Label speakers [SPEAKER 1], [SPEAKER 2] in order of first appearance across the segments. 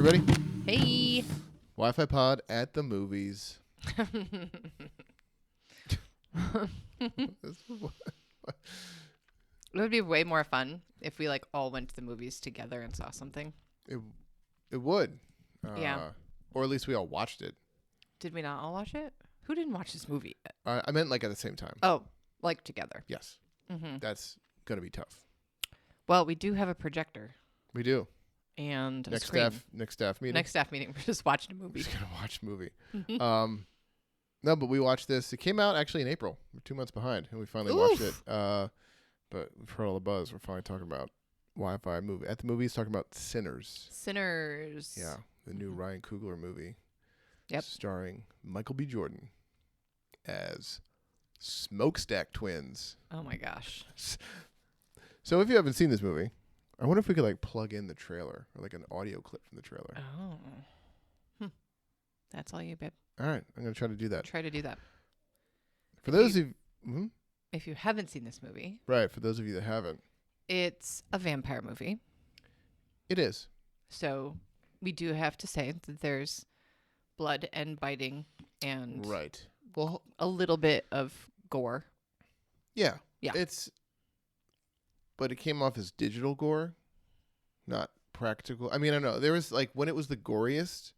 [SPEAKER 1] everybody.
[SPEAKER 2] Hey.
[SPEAKER 1] Wi-Fi pod at the movies.
[SPEAKER 2] It would be way more fun if we like all went to the movies together and saw something.
[SPEAKER 1] It would.
[SPEAKER 2] Yeah.
[SPEAKER 1] Or at least we all watched it.
[SPEAKER 2] Did we not all watch it? Who didn't watch this movie yet?
[SPEAKER 1] I meant like at the same time.
[SPEAKER 2] Oh, like together.
[SPEAKER 1] Yes.
[SPEAKER 2] Mm-hmm.
[SPEAKER 1] That's going to be tough.
[SPEAKER 2] Well, we do have a projector
[SPEAKER 1] We do.
[SPEAKER 2] and a
[SPEAKER 1] Next
[SPEAKER 2] screen.
[SPEAKER 1] staff meeting.
[SPEAKER 2] Next staff meeting. We're just watching a movie.
[SPEAKER 1] We're just going to watch a movie.
[SPEAKER 2] Mm-hmm.
[SPEAKER 1] No, but we watched this. It came out actually in April. We're 2 months behind, and we finally watched it. But we've heard all the buzz. We're finally talking about Wi-Fi movie. At the movies, talking about Sinners.
[SPEAKER 2] Sinners.
[SPEAKER 1] Yeah, the new Ryan Coogler movie.
[SPEAKER 2] Yep.
[SPEAKER 1] Starring Michael B. Jordan as Smokestack Twins.
[SPEAKER 2] Oh my gosh.
[SPEAKER 1] So if you haven't seen this movie, I wonder if we could like plug in the trailer or like an audio clip from the trailer.
[SPEAKER 2] Oh. That's all you, babe.
[SPEAKER 1] All right, I'm going to try to do that.
[SPEAKER 2] Try to do that.
[SPEAKER 1] For those of you,
[SPEAKER 2] If you haven't seen this movie,
[SPEAKER 1] right, for those of you that haven't,
[SPEAKER 2] it's a vampire movie.
[SPEAKER 1] it is.
[SPEAKER 2] So we do have to say that there's blood and biting and
[SPEAKER 1] Right. Well,
[SPEAKER 2] a little bit of gore.
[SPEAKER 1] yeah.
[SPEAKER 2] Yeah.
[SPEAKER 1] But it came off as digital gore, not practical. I mean, I don't know. There was like when it was the goriest,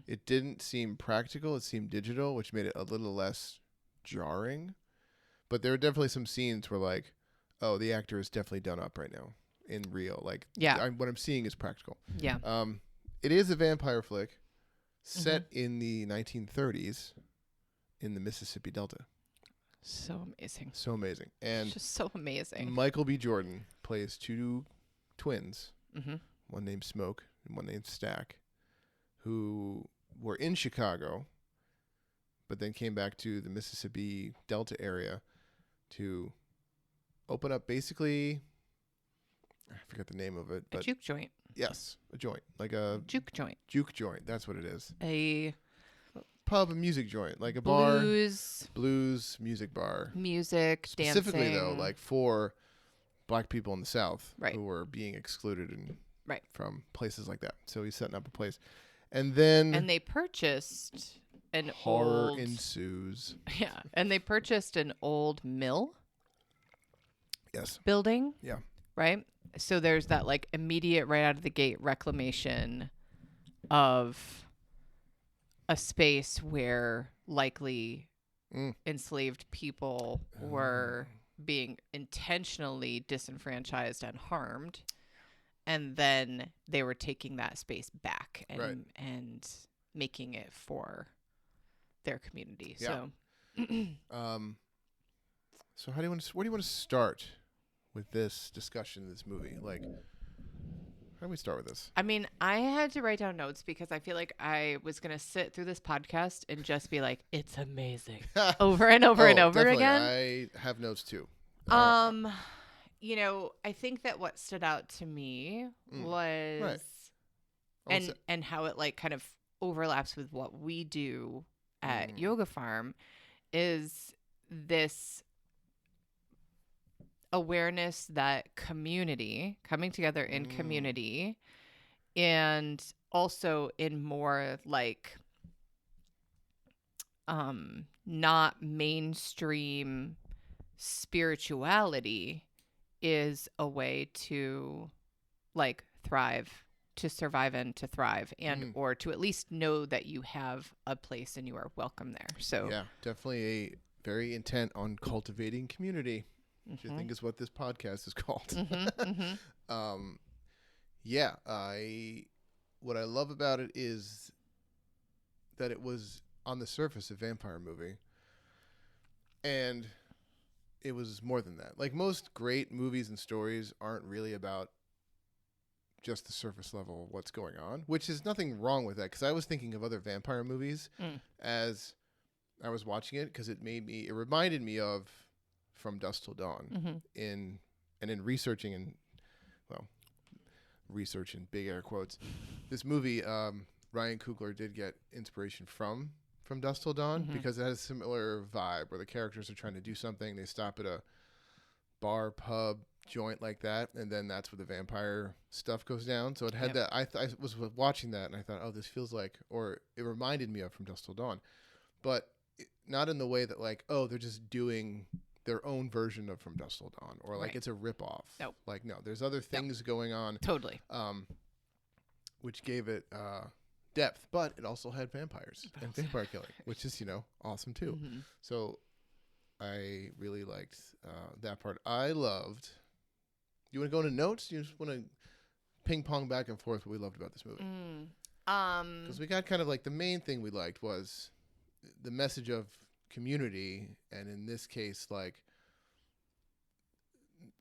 [SPEAKER 1] it didn't seem practical. It seemed digital, which made it a little less jarring. But there are definitely some scenes where like, oh, the actor is definitely done up right now in real. Like,
[SPEAKER 2] Yeah.
[SPEAKER 1] what I'm seeing is practical.
[SPEAKER 2] Yeah.
[SPEAKER 1] It is a vampire flick set in the 1930s in the Mississippi Delta.
[SPEAKER 2] So amazing.
[SPEAKER 1] So amazing. And
[SPEAKER 2] It's just so amazing.
[SPEAKER 1] Michael B. Jordan plays two twins,
[SPEAKER 2] Mm-hmm.
[SPEAKER 1] one named Smoke and one named Stack, who were in Chicago, but then came back to the Mississippi Delta area to open up basically, I forgot the name of it,
[SPEAKER 2] A
[SPEAKER 1] but
[SPEAKER 2] juke joint.
[SPEAKER 1] yes, a joint, like a
[SPEAKER 2] Juke joint.
[SPEAKER 1] juke joint. That's what it is.
[SPEAKER 2] A
[SPEAKER 1] Pub and music joint, like a blues music bar.
[SPEAKER 2] music,
[SPEAKER 1] Specifically
[SPEAKER 2] dancing.
[SPEAKER 1] though, like for black people in the South
[SPEAKER 2] Right.
[SPEAKER 1] who were being excluded and
[SPEAKER 2] Right.
[SPEAKER 1] from places like that. So he's setting up a place. And then
[SPEAKER 2] And they purchased an
[SPEAKER 1] horror
[SPEAKER 2] old
[SPEAKER 1] ensues.
[SPEAKER 2] Yeah. And they purchased an old mill
[SPEAKER 1] Yes.
[SPEAKER 2] building.
[SPEAKER 1] Yeah.
[SPEAKER 2] Right? So there's that like immediate right out of the gate reclamation of a space where likely enslaved people were being intentionally disenfranchised and harmed, and then they were taking that space back and
[SPEAKER 1] Right.
[SPEAKER 2] and making it for their community.
[SPEAKER 1] Yeah.
[SPEAKER 2] So
[SPEAKER 1] So where do you want to start with this discussion of this movie? Like, how do we start with this?
[SPEAKER 2] I mean, I had to write down notes because I feel like I was going to sit through this podcast and just be like, it's amazing over and over and over
[SPEAKER 1] Definitely.
[SPEAKER 2] again.
[SPEAKER 1] I have notes too.
[SPEAKER 2] You know, I think that what stood out to me was
[SPEAKER 1] Right.
[SPEAKER 2] and how it like kind of overlaps with what we do at Yoga Farm is this awareness that community, coming together in community, and also in more like not mainstream spirituality is a way to like thrive, to survive and to thrive, and or to at least know that you have a place and you are welcome there. So
[SPEAKER 1] yeah, definitely a very intent on cultivating community, which I think is what this podcast is called. Yeah, what I love about it is that it was on the surface a vampire movie, and it was more than that. Like most great movies and stories aren't really about just the surface level of what's going on, which is nothing wrong with that, because I was thinking of other vampire movies as I was watching it, because it reminded me of From Dusk Till Dawn in researching and research in big air quotes, this movie, Ryan Coogler did get inspiration from Dusk Till Dawn, because it has a similar vibe where the characters are trying to do something. They stop at a bar, pub, joint like that, and then that's where the vampire stuff goes down. So it had
[SPEAKER 2] Yep.
[SPEAKER 1] that. I was watching that, and I thought, oh, this feels like, or it reminded me of From Dusk Till Dawn, but not in the way that like, oh, they're just doing their own version of From Dusk Till Dawn, or like
[SPEAKER 2] Right.
[SPEAKER 1] it's a ripoff.
[SPEAKER 2] Nope.
[SPEAKER 1] Like no, there's other things going on,
[SPEAKER 2] Totally.
[SPEAKER 1] which gave it depth, but it also had vampires and vampire killing, which is awesome too.
[SPEAKER 2] Mm-hmm.
[SPEAKER 1] So I really liked that part. I loved. You want to go into notes? You just want to ping pong back and forth what we loved about this movie? Because we got kind of like the main thing we liked was the message of community, and in this case, like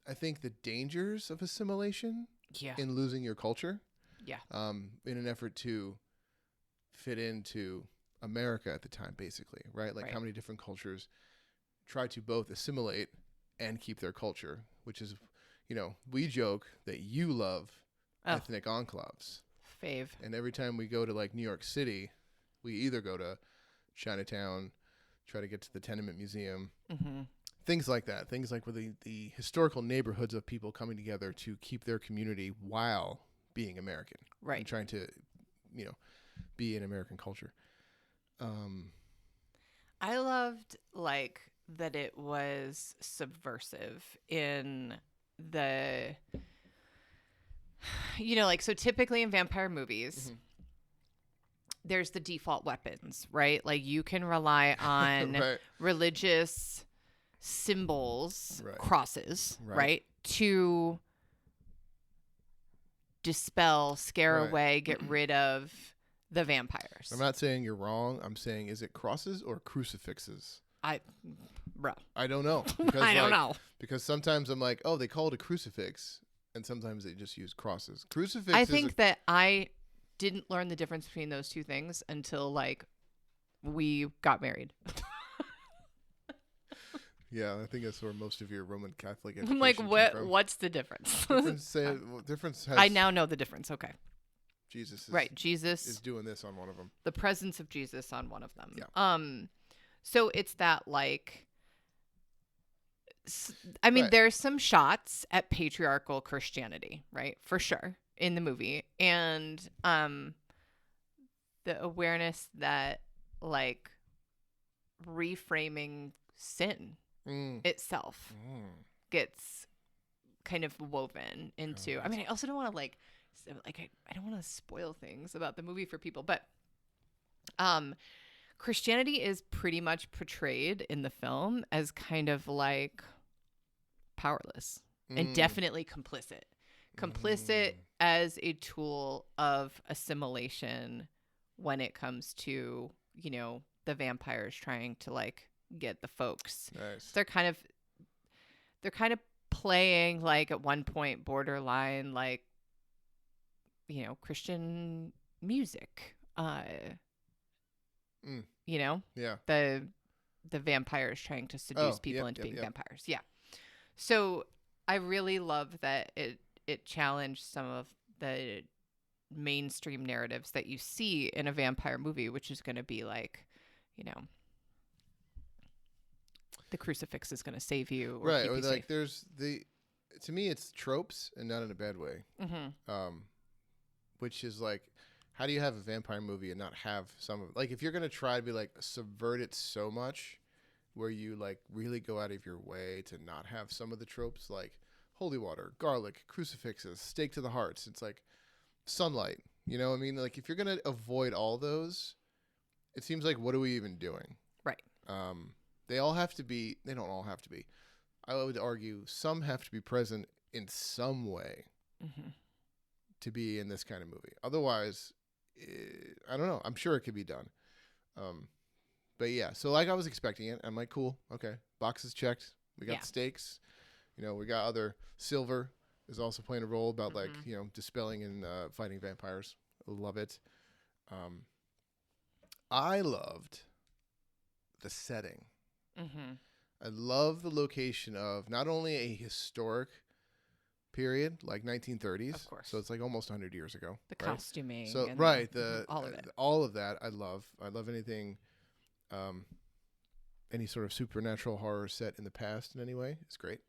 [SPEAKER 1] I think the dangers of assimilation
[SPEAKER 2] Yeah.
[SPEAKER 1] in losing your culture.
[SPEAKER 2] Yeah.
[SPEAKER 1] In an effort to fit into America at the time, basically, right? Like
[SPEAKER 2] Right.
[SPEAKER 1] how many different cultures try to both assimilate and keep their culture, which is, we joke that you love ethnic enclaves.
[SPEAKER 2] Fave.
[SPEAKER 1] And every time we go to like New York City, we either go to Chinatown, try to get to the Tenement Museum,
[SPEAKER 2] Mm-hmm.
[SPEAKER 1] things like that. Things like where the historical neighborhoods of people coming together to keep their community while being American.
[SPEAKER 2] Right.
[SPEAKER 1] And trying to, be in American culture.
[SPEAKER 2] I loved like that it was subversive in the like so typically in vampire movies there's the default weapons, right? Like you can rely on
[SPEAKER 1] Right.
[SPEAKER 2] religious symbols,
[SPEAKER 1] Right.
[SPEAKER 2] crosses,
[SPEAKER 1] Right.
[SPEAKER 2] right? To dispel, scare
[SPEAKER 1] Right.
[SPEAKER 2] away, get rid of the vampires.
[SPEAKER 1] I'm not saying you're wrong. I'm saying, is it crosses or crucifixes?
[SPEAKER 2] Bro.
[SPEAKER 1] I don't know. Because,
[SPEAKER 2] I don't know.
[SPEAKER 1] Because sometimes I'm like, oh, they call it a crucifix, and sometimes they just use crosses. Crucifix.
[SPEAKER 2] I think that I didn't learn the difference between those two things until like we got married.
[SPEAKER 1] Yeah, I think that's where most of your Roman Catholic
[SPEAKER 2] I'm
[SPEAKER 1] education
[SPEAKER 2] like,
[SPEAKER 1] came
[SPEAKER 2] what?
[SPEAKER 1] from.
[SPEAKER 2] What's the difference?
[SPEAKER 1] Difference has.
[SPEAKER 2] I now know the difference. Okay,
[SPEAKER 1] Jesus is,
[SPEAKER 2] right. Jesus
[SPEAKER 1] is doing this on one of them.
[SPEAKER 2] the presence of Jesus on one of them.
[SPEAKER 1] Yeah.
[SPEAKER 2] So it's that like. I mean,
[SPEAKER 1] Right.
[SPEAKER 2] there's some shots at patriarchal Christianity, right? For sure in the movie, and the awareness that like reframing sin itself gets kind of woven into. I mean, I also don't want to like I don't want to spoil things about the movie for people, but Christianity is pretty much portrayed in the film as kind of like powerless and definitely complicit as a tool of assimilation when it comes to the vampires trying to like get the folks.
[SPEAKER 1] Nice.
[SPEAKER 2] They're kind of playing like at one point borderline like Christian music.
[SPEAKER 1] Yeah.
[SPEAKER 2] The vampires trying to seduce people into being vampires. Yeah. So I really love that it challenged some of the mainstream narratives that you see in a vampire movie, which is going to be like, the crucifix is going to save you, or
[SPEAKER 1] Right.
[SPEAKER 2] keep
[SPEAKER 1] Or
[SPEAKER 2] you
[SPEAKER 1] like
[SPEAKER 2] safe.
[SPEAKER 1] there's to me it's tropes and not in a bad way.
[SPEAKER 2] Mm-hmm.
[SPEAKER 1] Which is like, how do you have a vampire movie and not have some of like, if you're gonna try to be like subvert it so much where you like really go out of your way to not have some of the tropes, like holy water, garlic, crucifixes, stake to the hearts, it's like sunlight, you know what I mean? Like if you're gonna avoid all those, it seems like, what are we even doing?
[SPEAKER 2] Right.
[SPEAKER 1] They don't all have to be. I would argue some have to be present in some way to be in this kind of movie. Otherwise, I don't know. I'm sure it could be done. But yeah, so like I was expecting it. I'm like, cool, okay, boxes checked. We got stakes. We got other silver is also playing a role about like dispelling and fighting vampires. Love it. I loved the setting. I love the location of not only a historic period like 1930s,
[SPEAKER 2] Of course.
[SPEAKER 1] so it's like almost 100 years ago.
[SPEAKER 2] The
[SPEAKER 1] right?
[SPEAKER 2] costuming.
[SPEAKER 1] So
[SPEAKER 2] and
[SPEAKER 1] right,
[SPEAKER 2] all of it.
[SPEAKER 1] all of that I love. I love anything, any sort of supernatural horror set in the past in any way. It's great.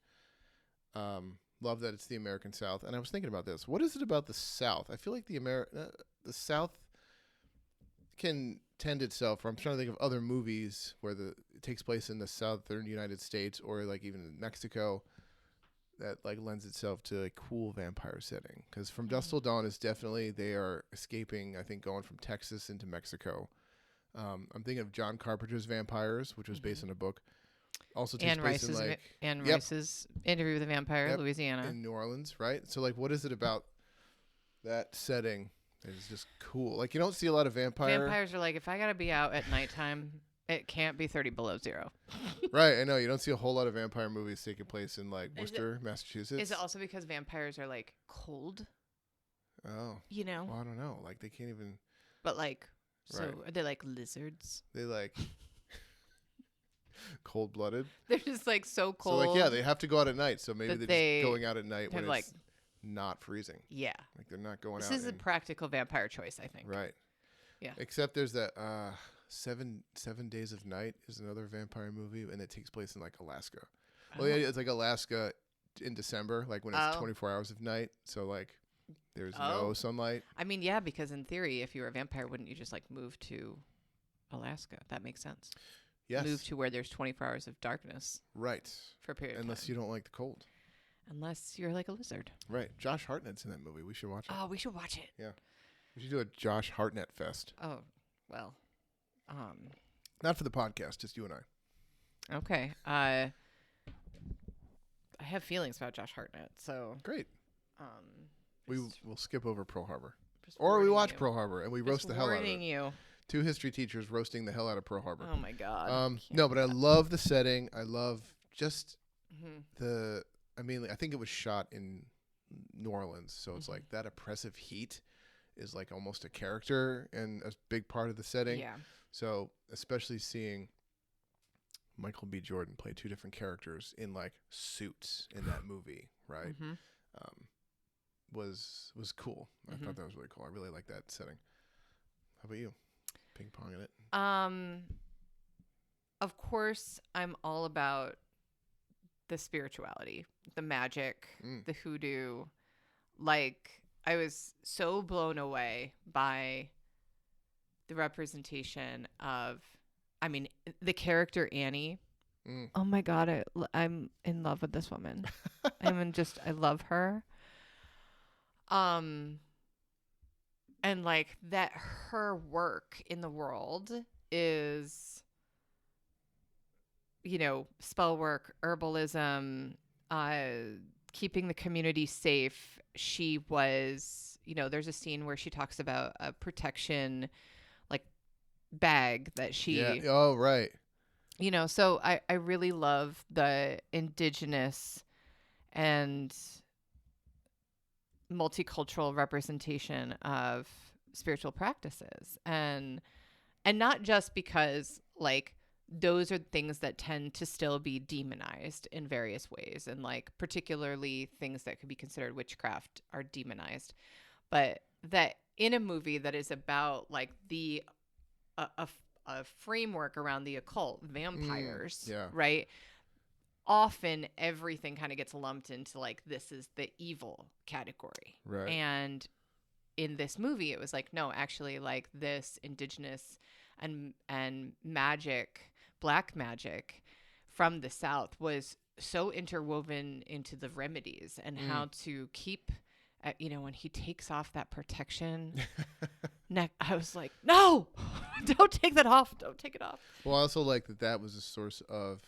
[SPEAKER 1] Love that it's the American South. And I was thinking about this. What is it about the South? I feel like the South can tend itself. Or I'm trying to think of other movies where it takes place in the southern United States or like even in Mexico that like lends itself to a cool vampire setting. Because From Dusk Till Dawn is definitely they are escaping. I think going from Texas into Mexico. I'm thinking of John Carpenter's Vampires, which was based on a book. Also takes place in like
[SPEAKER 2] Rice's Interview with a Vampire, Louisiana,
[SPEAKER 1] in New Orleans, right? So like, what is it about that setting that is just cool? Like, you don't see a lot of
[SPEAKER 2] vampires are like, if I gotta be out at nighttime, it can't be 30 below zero.
[SPEAKER 1] Right, I know you don't see a whole lot of vampire movies taking place in like Worcester, Massachusetts.
[SPEAKER 2] Is it also because vampires are like cold?
[SPEAKER 1] Oh,
[SPEAKER 2] you know.
[SPEAKER 1] Well, I don't know. Like they can't even.
[SPEAKER 2] But like, so are they like lizards?
[SPEAKER 1] They like. Cold-blooded.
[SPEAKER 2] They're just like so cold.
[SPEAKER 1] So like, yeah, they have to go out at night. So maybe they're just going out at night when it's not freezing.
[SPEAKER 2] Yeah,
[SPEAKER 1] like they're not going out.
[SPEAKER 2] This is a practical vampire choice, I think.
[SPEAKER 1] Right.
[SPEAKER 2] Yeah.
[SPEAKER 1] Except there's that 7 Days of Night is another vampire movie, and it takes place in like Alaska. Well, yeah, it's like Alaska in December, like when it's 24 hours of night. So like, there's no sunlight.
[SPEAKER 2] I mean, yeah, because in theory, if you were a vampire, wouldn't you just like move to Alaska? That makes sense.
[SPEAKER 1] Yes.
[SPEAKER 2] Move to where there's 24 hours of darkness.
[SPEAKER 1] Right.
[SPEAKER 2] For a period of time.
[SPEAKER 1] Unless you don't like the cold.
[SPEAKER 2] Unless you're like a lizard.
[SPEAKER 1] Right. Josh Hartnett's in that movie. We should watch it.
[SPEAKER 2] Oh, we should watch it.
[SPEAKER 1] Yeah. We should do a Josh Hartnett fest.
[SPEAKER 2] Oh, well.
[SPEAKER 1] Not for the podcast, just you and I.
[SPEAKER 2] Okay. I have feelings about Josh Hartnett, so.
[SPEAKER 1] Great. We'll skip over Pearl Harbor.
[SPEAKER 2] Or
[SPEAKER 1] we watch Pearl Harbor and we roast the hell out of it.
[SPEAKER 2] You.
[SPEAKER 1] 2 history teachers roasting the hell out of Pearl Harbor.
[SPEAKER 2] Oh my God.
[SPEAKER 1] No, but I love the setting. I love just I mean, I think it was shot in New Orleans, so it's like that oppressive heat is like almost a character and a big part of the setting.
[SPEAKER 2] Yeah.
[SPEAKER 1] So especially seeing Michael B. Jordan play 2 different characters in like suits in that movie, right? Was cool. I thought that was really cool. I really like that setting. How about you? Ping ponging it.
[SPEAKER 2] Of course, I'm all about the spirituality, the magic, the hoodoo. Like, I was so blown away by the representation of, I mean, the character Annie. Oh my God, I'm in love with this woman. I love her. And like that her work in the world is, you know, spell work, herbalism, keeping the community safe. She was, you know, there's a scene where she talks about a protection like bag that she.
[SPEAKER 1] Yeah. Oh, right.
[SPEAKER 2] You know, so I really love the indigenous and multicultural representation of spiritual practices, and not just because like those are things that tend to still be demonized in various ways, and like particularly things that could be considered witchcraft are demonized, but that in a movie that is about like the a framework around the occult, vampires, right? Often everything kind of gets lumped into like, this is the evil category.
[SPEAKER 1] Right.
[SPEAKER 2] And in this movie, it was like, no, actually like this indigenous and magic, black magic from the South was so interwoven into the remedies and how to keep, you know, when he takes off that protection neck, I was like, no, don't take that off. Don't take it off.
[SPEAKER 1] Well, I also like that was a source of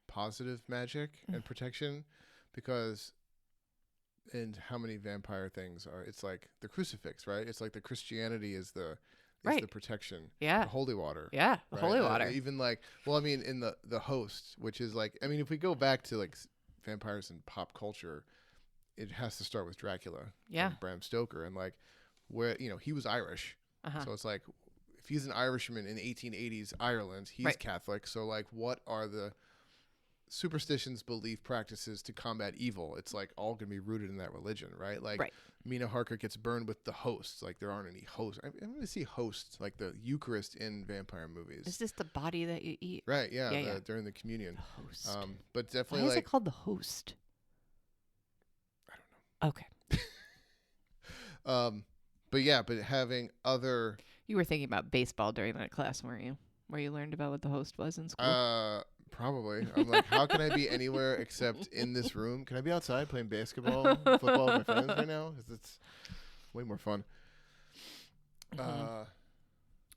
[SPEAKER 1] positive magic and protection, because in how many vampire things are, it's like the crucifix, right? It's like the Christianity is the protection, the holy water,
[SPEAKER 2] the holy water.
[SPEAKER 1] Even like, well, I mean, in the host, which is like, I mean, if we go back to like vampires in pop culture, it has to start with Dracula, Bram Stoker, and like where, you know, he was Irish, so it's like if he's an Irishman in 1880s Ireland, he's Catholic, so like what are the superstitions, belief, practices to combat evil? It's like all gonna be rooted in that religion, right? Like Mina Harker gets burned with the hosts. Like there aren't any hosts. I'm gonna see hosts, like the Eucharist in vampire movies.
[SPEAKER 2] Is this the body that you eat?
[SPEAKER 1] Right. Yeah. During the communion.
[SPEAKER 2] The host.
[SPEAKER 1] But definitely,
[SPEAKER 2] why is it called the host?
[SPEAKER 1] I
[SPEAKER 2] Okay.
[SPEAKER 1] But yeah, but having other
[SPEAKER 2] You were thinking about baseball during that class, weren't you? Where you learned about what the host was in school?
[SPEAKER 1] probably. I'm like, how can I be anywhere except in this room? Can I be outside playing basketball, football with my friends right now? 'Cause it's way more fun.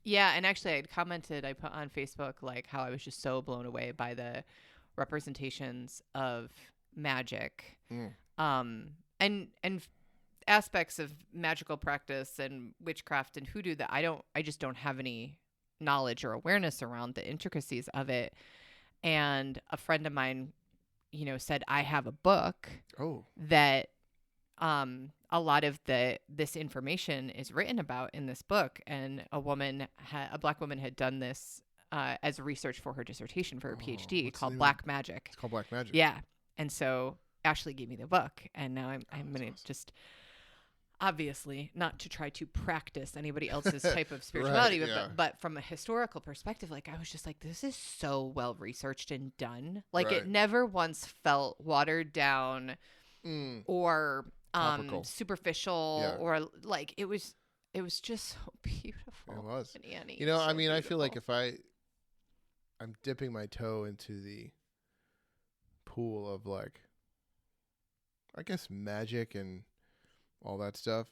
[SPEAKER 2] Yeah, and actually I put on Facebook like how I was just so blown away by the representations of magic. And aspects of magical practice and witchcraft and hoodoo that I just don't have any knowledge or awareness around the intricacies of it. And a friend of mine, said I have a book that a lot of this information is written about in this book, and a black woman had done this as research for her dissertation for her PhD called Black Magic.
[SPEAKER 1] It's called Black Magic.
[SPEAKER 2] Yeah, and so Ashley gave me the book, and now I'm gonna just obviously not to try to practice anybody else's type of spirituality, but from a historical perspective, like I was just like, this is so well researched and done. Like it never once felt watered down or superficial or like it was just so beautiful.
[SPEAKER 1] It was.
[SPEAKER 2] And Annie,
[SPEAKER 1] I
[SPEAKER 2] so
[SPEAKER 1] mean,
[SPEAKER 2] beautiful.
[SPEAKER 1] I feel like if I'm dipping my toe into the pool of like, I guess magic and all that stuff.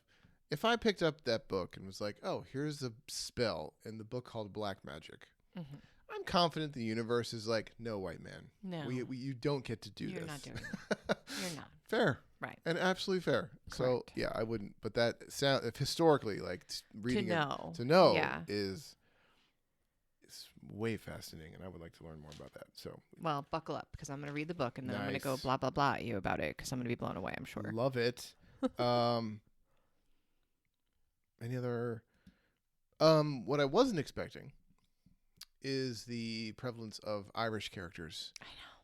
[SPEAKER 1] If I picked up that book and was like, oh, here's a spell in the book called Black Magic, I'm confident the universe is like, no, white man.
[SPEAKER 2] No.
[SPEAKER 1] You don't get to do this.
[SPEAKER 2] You're not doing that. You're not.
[SPEAKER 1] Fair.
[SPEAKER 2] Right.
[SPEAKER 1] And absolutely fair.
[SPEAKER 2] Correct.
[SPEAKER 1] So, yeah, I wouldn't. But that sound, if historically, like reading to know is way fascinating, and I would like to learn more about that. So,
[SPEAKER 2] well, buckle up because I'm going to read the book, and then I'm going to go blah, blah, blah at you about it because I'm going to be blown away, I'm sure.
[SPEAKER 1] Love it. Any other what I wasn't expecting is the prevalence of Irish characters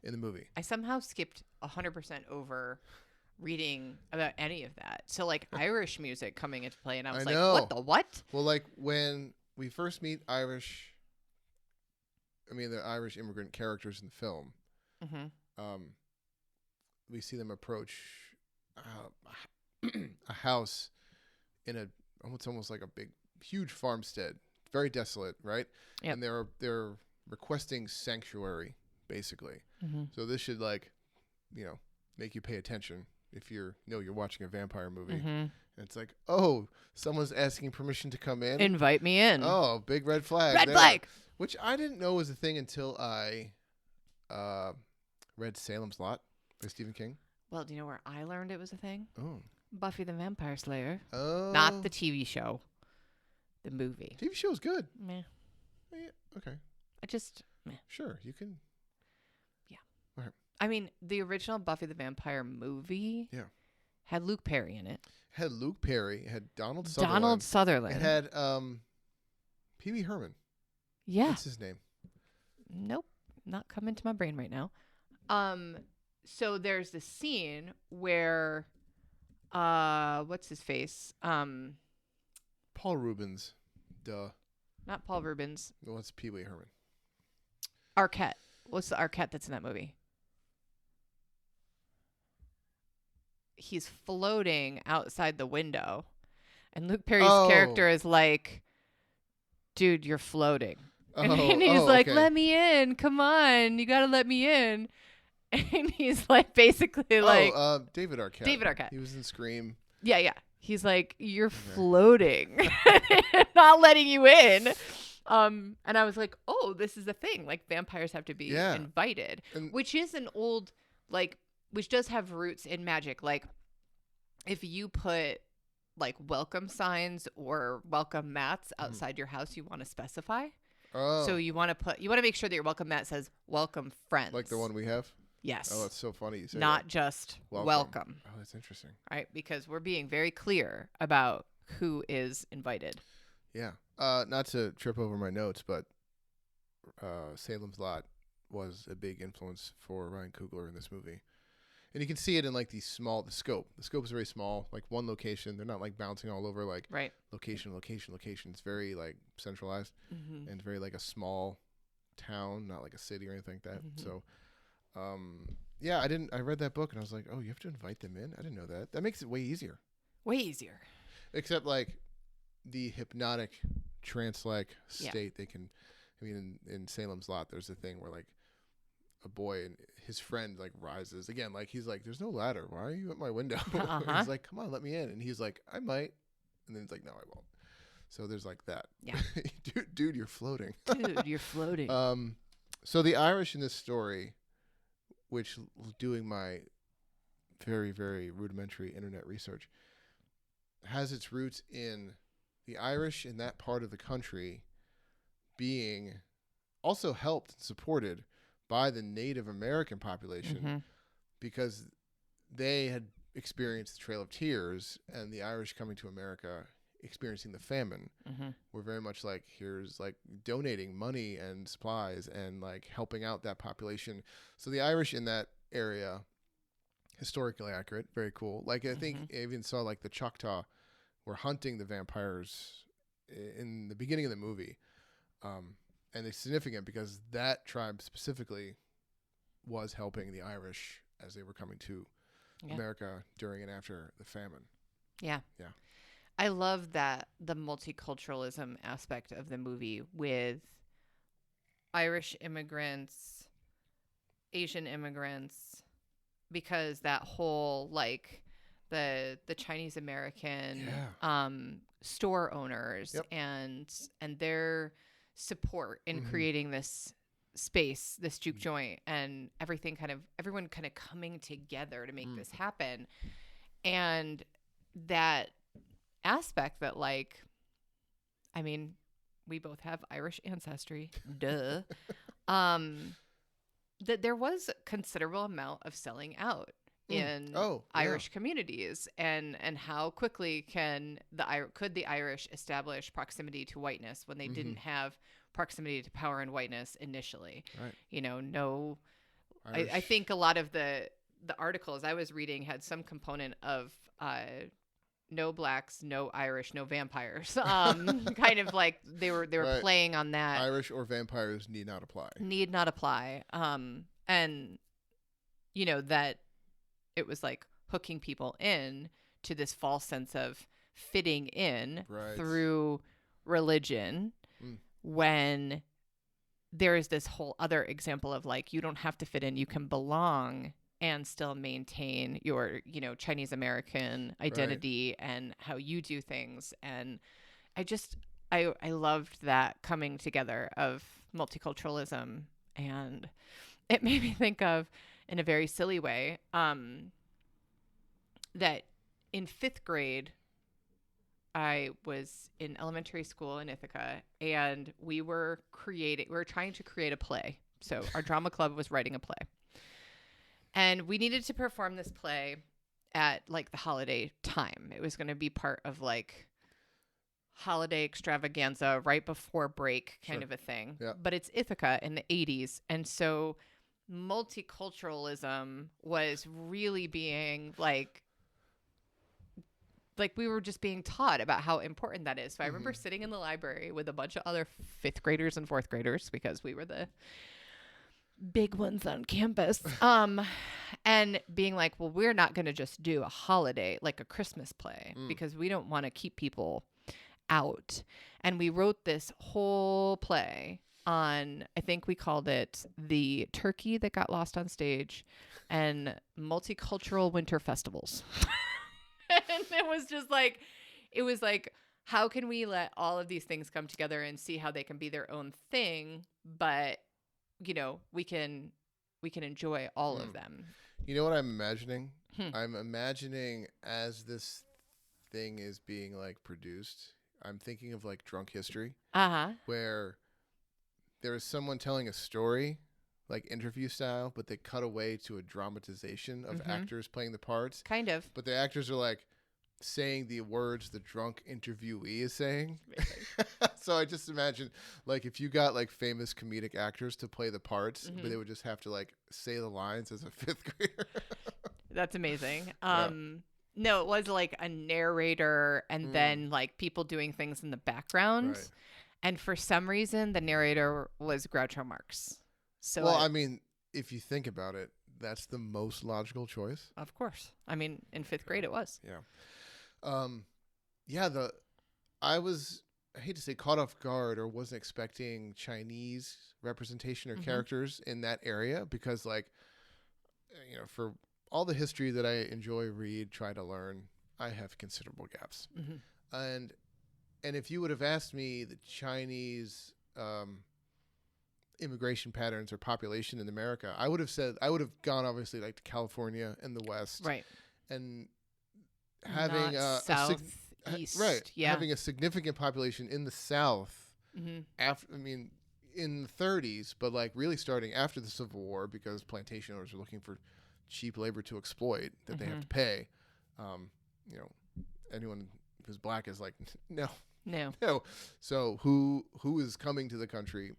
[SPEAKER 1] in the movie.
[SPEAKER 2] I somehow skipped 100% over reading about any of that. So like Irish music coming into play, and I was like, what the what?
[SPEAKER 1] Well, like when we first meet the Irish immigrant characters in the film, we see them approach a house in it's almost like a big, huge farmstead, very desolate, right?
[SPEAKER 2] Yep.
[SPEAKER 1] And they're requesting sanctuary, basically. So this should make you pay attention if you're watching a vampire movie. And it's like, oh, someone's asking permission to come in.
[SPEAKER 2] Invite me in.
[SPEAKER 1] Oh, big red flag.
[SPEAKER 2] Red flag. Which
[SPEAKER 1] I didn't know was a thing until I read Salem's Lot by Stephen King.
[SPEAKER 2] Well, do you know where I learned it was a thing?
[SPEAKER 1] Oh.
[SPEAKER 2] Buffy the Vampire Slayer.
[SPEAKER 1] Oh.
[SPEAKER 2] Not the TV show. The movie.
[SPEAKER 1] TV show is good.
[SPEAKER 2] Meh.
[SPEAKER 1] Yeah, okay.
[SPEAKER 2] Meh.
[SPEAKER 1] Sure, you can.
[SPEAKER 2] Yeah.
[SPEAKER 1] All right.
[SPEAKER 2] I mean, the original Buffy the Vampire movie had Luke Perry in it.
[SPEAKER 1] Had Luke Perry. It had Donald
[SPEAKER 2] Sutherland.
[SPEAKER 1] It had Pee Wee Herman.
[SPEAKER 2] Yeah.
[SPEAKER 1] What's his name?
[SPEAKER 2] Nope. Not coming to my brain right now. So there's this scene where what's his face?
[SPEAKER 1] Paul Rubens. Duh.
[SPEAKER 2] Not Paul Rubens.
[SPEAKER 1] Well, it's Pee Wee Herman.
[SPEAKER 2] Arquette. What's the Arquette that's in that movie? He's floating outside the window, and Luke Perry's character is like, dude, you're floating. And he's like, let me in. Come on. You got to let me in. And he's like, basically like.
[SPEAKER 1] David Arquette.
[SPEAKER 2] David Arquette.
[SPEAKER 1] He was in Scream.
[SPEAKER 2] Yeah, yeah. He's like, you're floating. Not letting you in. And I was like, oh, this is the thing. Like, vampires have to be invited. Which is an old, like, which does have roots in magic. Like, if you put like welcome signs or welcome mats outside your house, you want to specify. Oh. So you want to make sure that your welcome mat says welcome friends.
[SPEAKER 1] Like the one we have?
[SPEAKER 2] Yes.
[SPEAKER 1] Oh, that's so funny you say
[SPEAKER 2] Not
[SPEAKER 1] that.
[SPEAKER 2] just welcome.
[SPEAKER 1] Oh, that's interesting.
[SPEAKER 2] Right? Because we're being very clear about who is invited.
[SPEAKER 1] Yeah. Not to trip over my notes, but Salem's Lot was a big influence for Ryan Coogler in this movie. And you can see it in like the scope. The scope is very small, like one location. They're not like bouncing all over like location. It's very like centralized and it's very like a small town, not like a city or anything like that. So yeah, I read that book and I was like, oh, you have to invite them in. I didn't know that. That makes it way easier.
[SPEAKER 2] Way easier.
[SPEAKER 1] Except like the hypnotic trance-like
[SPEAKER 2] Yeah.
[SPEAKER 1] state, they can. I mean, in Salem's Lot, there's a thing where like a boy and his friend like rises again. Like he's like, "There's no ladder. Why are you at my window?"
[SPEAKER 2] Uh-huh.
[SPEAKER 1] He's like, "Come on, let me in." And he's like, "I might." And then he's like, "No, I won't." So there's like that.
[SPEAKER 2] Yeah.
[SPEAKER 1] dude, you're floating.
[SPEAKER 2] Dude, you're floating.
[SPEAKER 1] So the Irish in this story, which doing my very, very rudimentary internet research, has its roots in the Irish in that part of the country being also helped and supported by the Native American population
[SPEAKER 2] Mm-hmm.
[SPEAKER 1] because they had experienced the Trail of Tears, and the Irish coming to America experiencing the famine
[SPEAKER 2] Mm-hmm.
[SPEAKER 1] were very much like, here's like donating money and supplies and like helping out that population. So the Irish in that area, historically accurate, very cool. Like I think I even saw like the Choctaw were hunting the vampires in the beginning of the movie. And it's significant because that tribe specifically was helping the Irish as they were coming to America during and after the famine.
[SPEAKER 2] Yeah.
[SPEAKER 1] Yeah.
[SPEAKER 2] I love that the multiculturalism aspect of the movie with Irish immigrants, Asian immigrants, because that whole like the Chinese American store owners and their support in creating this space, this juke joint, and everyone kind of coming together to make this happen. And that aspect that like, I mean, we both have Irish ancestry, duh. That there was a considerable amount of selling out in Irish communities, and how quickly could the Irish establish proximity to whiteness when they didn't have proximity to power and whiteness initially.
[SPEAKER 1] Right.
[SPEAKER 2] You know, I think a lot of the articles I was reading had some component of no blacks, no Irish, no vampires. Kind of like they were playing on that.
[SPEAKER 1] Irish or vampires need not apply.
[SPEAKER 2] Need not apply. And you know that it was like hooking people in to this false sense of fitting in through religion, when there is this whole other example of like, you don't have to fit in, you can belong and still maintain your, Chinese American identity and how you do things. And I loved that coming together of multiculturalism, and it made me think of, in a very silly way, that in 5th grade, I was in elementary school in Ithaca, and we were trying to create a play. So our drama club was writing a play. And we needed to perform this play at like the holiday time. It was going to be part of like holiday extravaganza right before break kind of a thing.
[SPEAKER 1] Yeah.
[SPEAKER 2] But it's Ithaca in the 80s. And so multiculturalism was really being like we were just being taught about how important that is. So I remember sitting in the library with a bunch of other 5th graders and 4th graders, because we were the big ones on campus, and being like, well, we're not going to just do a holiday, like a Christmas play, because we don't want to keep people out. And we wrote this whole play on, I think we called it The Turkey That Got Lost on Stage and Multicultural Winter Festivals. And it was like, how can we let all of these things come together and see how they can be their own thing, but we can enjoy all of them.
[SPEAKER 1] You know what I'm imagining? I'm imagining, as this thing is being like produced, I'm thinking of like Drunk History, where there is someone telling a story, like interview style, but they cut away to a dramatization of actors playing the parts.
[SPEAKER 2] Kind of.
[SPEAKER 1] But the actors are like saying the words the drunk interviewee is saying. So I just imagine, like, if you got like famous comedic actors to play the parts, but they would just have to like say the lines as a 5th grader.
[SPEAKER 2] That's amazing. No, it was like a narrator and then like people doing things in the background.
[SPEAKER 1] Right.
[SPEAKER 2] And for some reason, the narrator was Groucho Marx. So
[SPEAKER 1] well, I mean, if you think about it, that's the most logical choice.
[SPEAKER 2] Of course. I mean, in 5th grade it was.
[SPEAKER 1] Yeah. Yeah, I hate to say caught off guard or wasn't expecting Chinese representation or characters in that area because like for all the history that I enjoy, read, try to learn, I have considerable gaps. And if you would have asked me the Chinese immigration patterns or population in America, I would have gone obviously like to California and the West.
[SPEAKER 2] Right.
[SPEAKER 1] And having
[SPEAKER 2] Not southeast.
[SPEAKER 1] right.
[SPEAKER 2] Yeah.
[SPEAKER 1] Having a significant population in the South in the 30s, but like really starting after the Civil War because plantation owners are looking for cheap labor to exploit that they have to pay. Anyone who's black is like, no. So who is coming to the country?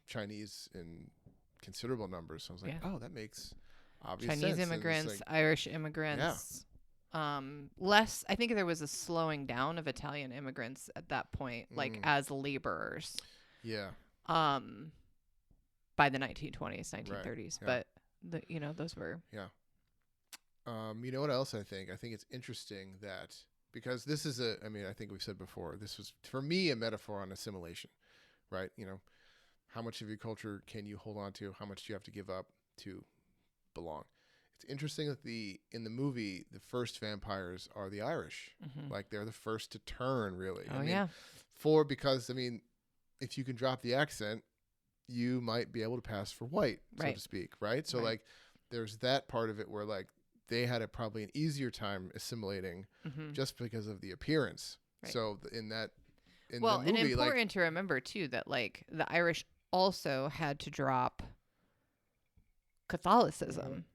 [SPEAKER 1] Chinese in considerable numbers. So I was like, oh, that makes obvious sense.
[SPEAKER 2] Chinese immigrants, Irish immigrants. Less. I think there was a slowing down of Italian immigrants at that point, like as laborers.
[SPEAKER 1] Yeah.
[SPEAKER 2] By the 1920s, 1930s,
[SPEAKER 1] right.
[SPEAKER 2] but those were.
[SPEAKER 1] Yeah. You know what else I think? I think it's interesting that because this is I think we've said before, this was for me a metaphor on assimilation, right? How much of your culture can you hold on to? How much do you have to give up to belong? It's interesting that in the movie, the first vampires are the Irish. Like they're the first to turn, really. Because if you can drop the accent, you might be able to pass for white, so to speak, right? So like there's that part of it where like they had probably an easier time assimilating just because of the appearance. Right. So in the movie,
[SPEAKER 2] and important to remember too that like the Irish also had to drop Catholicism.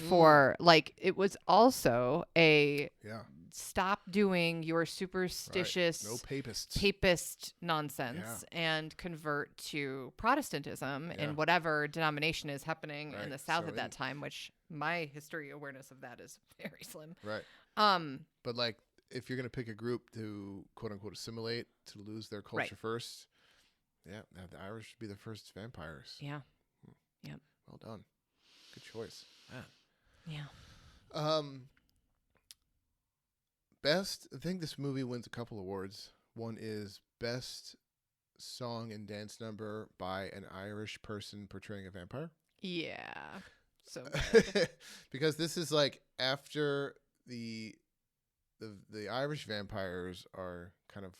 [SPEAKER 2] For like it was also a stop doing your superstitious
[SPEAKER 1] no
[SPEAKER 2] papist nonsense and convert to Protestantism in whatever denomination is happening in the South at that time, which my history awareness of that is very slim.
[SPEAKER 1] Right. But like if you're going to pick a group to quote unquote assimilate, to lose their culture first, the Irish should be the first vampires.
[SPEAKER 2] Yeah. Yeah.
[SPEAKER 1] Well done. Good choice.
[SPEAKER 2] Yeah.
[SPEAKER 1] Best, I think this movie wins a couple awards. One is best song and dance number by an Irish person portraying a vampire.
[SPEAKER 2] Yeah. So
[SPEAKER 1] because this is like after the Irish vampires are kind of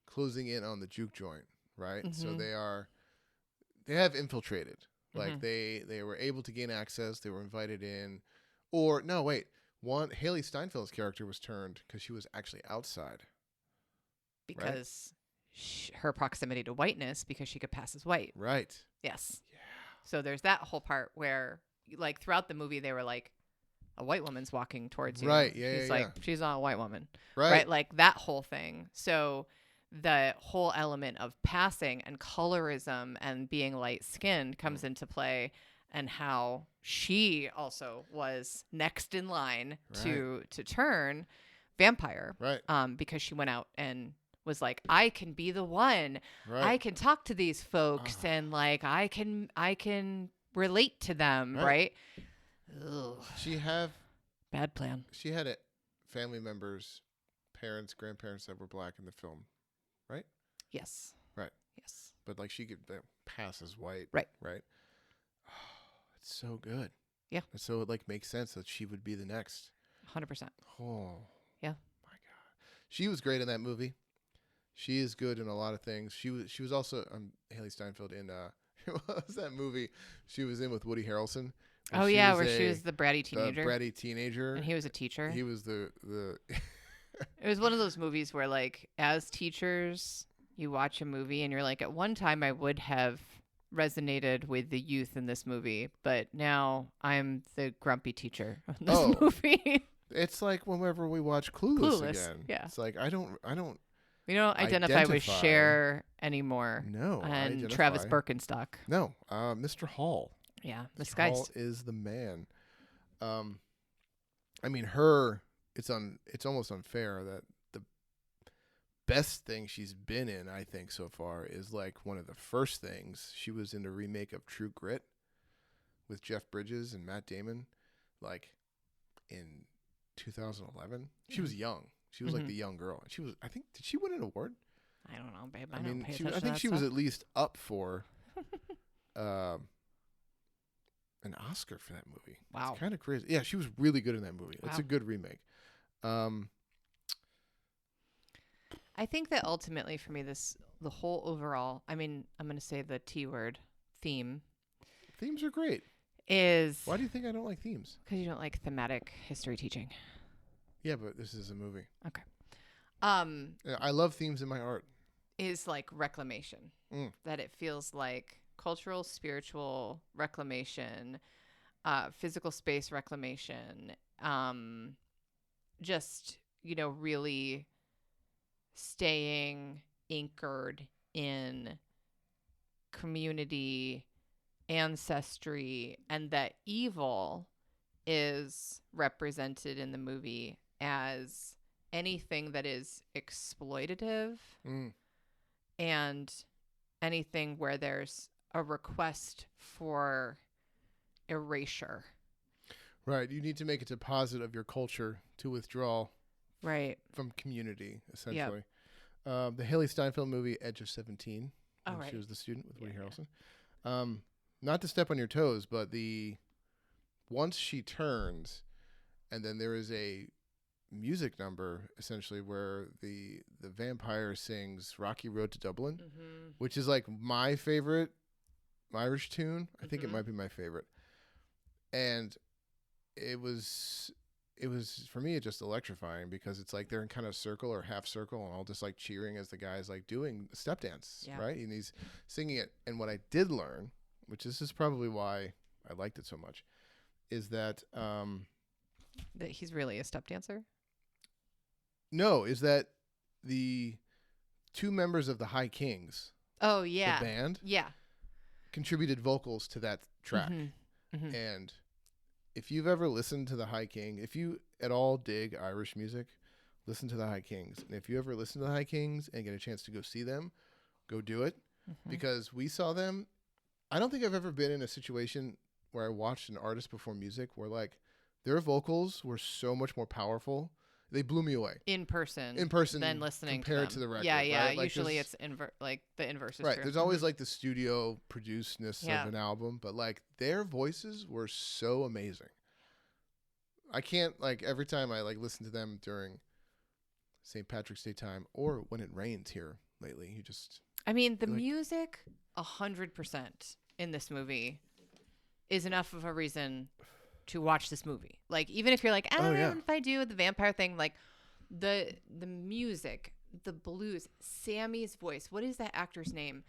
[SPEAKER 1] closing in on the juke joint, right? So they have infiltrated. Like they were able to gain access. They were invited in, or no, wait. Haley Steinfeld's character was turned because she was actually outside.
[SPEAKER 2] Because her proximity to whiteness, because she could pass as white.
[SPEAKER 1] Right.
[SPEAKER 2] Yes. Yeah. So there's that whole part where, like, throughout the movie, they were like, a white woman's walking towards you.
[SPEAKER 1] Right. Yeah.
[SPEAKER 2] She's like, she's not a white woman.
[SPEAKER 1] Right.
[SPEAKER 2] Like that whole thing. So the whole element of passing and colorism and being light skinned comes into play, and how she also was next in line to turn vampire.
[SPEAKER 1] Right.
[SPEAKER 2] Because she went out and was like, I can be the one.
[SPEAKER 1] Right.
[SPEAKER 2] I can talk to these folks and like I can relate to them, right? Ugh. Bad plan.
[SPEAKER 1] She had family members, parents, grandparents that were black in the film, right?
[SPEAKER 2] Yes.
[SPEAKER 1] Right.
[SPEAKER 2] Yes.
[SPEAKER 1] But like she could pass as white.
[SPEAKER 2] Right.
[SPEAKER 1] Right. Oh, it's so good.
[SPEAKER 2] Yeah.
[SPEAKER 1] And so it like makes sense that she would be the next.
[SPEAKER 2] 100%.
[SPEAKER 1] Oh.
[SPEAKER 2] Yeah.
[SPEAKER 1] My God. She was great in that movie. She is good in a lot of things. She was also Haley Steinfeld in what was that movie she was in with Woody Harrelson?
[SPEAKER 2] Oh yeah, where she was the bratty teenager.
[SPEAKER 1] The bratty teenager.
[SPEAKER 2] And he was a teacher.
[SPEAKER 1] He was the
[SPEAKER 2] It was one of those movies where like as teachers you watch a movie and you're like, at one time I would have resonated with the youth in this movie, but now I'm the grumpy teacher in this movie.
[SPEAKER 1] It's like whenever we watch Clueless again.
[SPEAKER 2] Yeah.
[SPEAKER 1] It's like I don't
[SPEAKER 2] we don't identify with Cher anymore.
[SPEAKER 1] No.
[SPEAKER 2] And Travis Birkenstock.
[SPEAKER 1] No. Mr. Hall.
[SPEAKER 2] Yeah.
[SPEAKER 1] Mr. Hall is the man. I mean it's almost unfair that the best thing she's been in, I think, so far is like one of the first things. She was in a remake of True Grit with Jeff Bridges and Matt Damon, like in 2011. She was young. She was like the young girl. She was. I think did she win an award?
[SPEAKER 2] I don't know, babe. I
[SPEAKER 1] mean,
[SPEAKER 2] don't pay attention
[SPEAKER 1] I
[SPEAKER 2] to
[SPEAKER 1] think
[SPEAKER 2] that
[SPEAKER 1] she was
[SPEAKER 2] stuff.
[SPEAKER 1] at least up for an Oscar for that movie.
[SPEAKER 2] Wow.
[SPEAKER 1] It's kind of crazy. Yeah, she was really good in that movie.
[SPEAKER 2] Wow.
[SPEAKER 1] It's a good remake.
[SPEAKER 2] I think that ultimately for me, the whole overall, I mean, I'm going to say the T word, theme.
[SPEAKER 1] Themes are great.
[SPEAKER 2] Why
[SPEAKER 1] do you think I don't like themes?
[SPEAKER 2] Because you don't like thematic history teaching.
[SPEAKER 1] Yeah, but this is a movie.
[SPEAKER 2] Okay.
[SPEAKER 1] I love themes in my art.
[SPEAKER 2] Is like reclamation. That it feels like cultural, spiritual reclamation, physical space reclamation, just, really staying anchored in community, ancestry, and that evil is represented in the movie as anything that is exploitative and anything where there's a request for erasure.
[SPEAKER 1] Right. You need to make a deposit of your culture to withdraw from community, essentially. Yep. The Haley Steinfeld movie, Edge of 17.
[SPEAKER 2] Oh, right.
[SPEAKER 1] She was the student with Woody Harrelson. Not to step on your toes, but once she turns, and then there is a music number, essentially, where the vampire sings Rocky Road to Dublin, which is like my favorite Irish tune. I think it might be my favorite. And it was for me just electrifying because it's like they're in kind of circle or half circle and all just like cheering as the guy's like doing the step dance, right? And he's singing it. And what I did learn, which this is probably why I liked it so much, is that
[SPEAKER 2] that he's really a step dancer.
[SPEAKER 1] No, is that the two members of the High Kings?
[SPEAKER 2] Oh yeah,
[SPEAKER 1] the band.
[SPEAKER 2] Yeah,
[SPEAKER 1] contributed vocals to that track. And if you've ever listened to the High King, if you at all dig Irish music, listen to the High Kings. And if you ever listen to the High Kings and get a chance to go see them, go do it. Because we saw them. I don't think I've ever been in a situation where I watched an artist perform music where like their vocals were so much more powerful. They blew me away. In person
[SPEAKER 2] than listening
[SPEAKER 1] compared
[SPEAKER 2] to
[SPEAKER 1] the record.
[SPEAKER 2] Yeah.
[SPEAKER 1] Right? Like
[SPEAKER 2] usually it's like the inverse is
[SPEAKER 1] right.
[SPEAKER 2] true.
[SPEAKER 1] There's always like the studio producedness of an album, but like their voices were so amazing. I can't like every time I like listen to them during St. Patrick's Day time or when it rains here lately, you just.
[SPEAKER 2] I mean, the music 100% in this movie is enough of a reason to watch this movie. Like, even if you're like, I don't know if I do the vampire thing, like the music, the blues, Sammy's voice. What is that actor's name?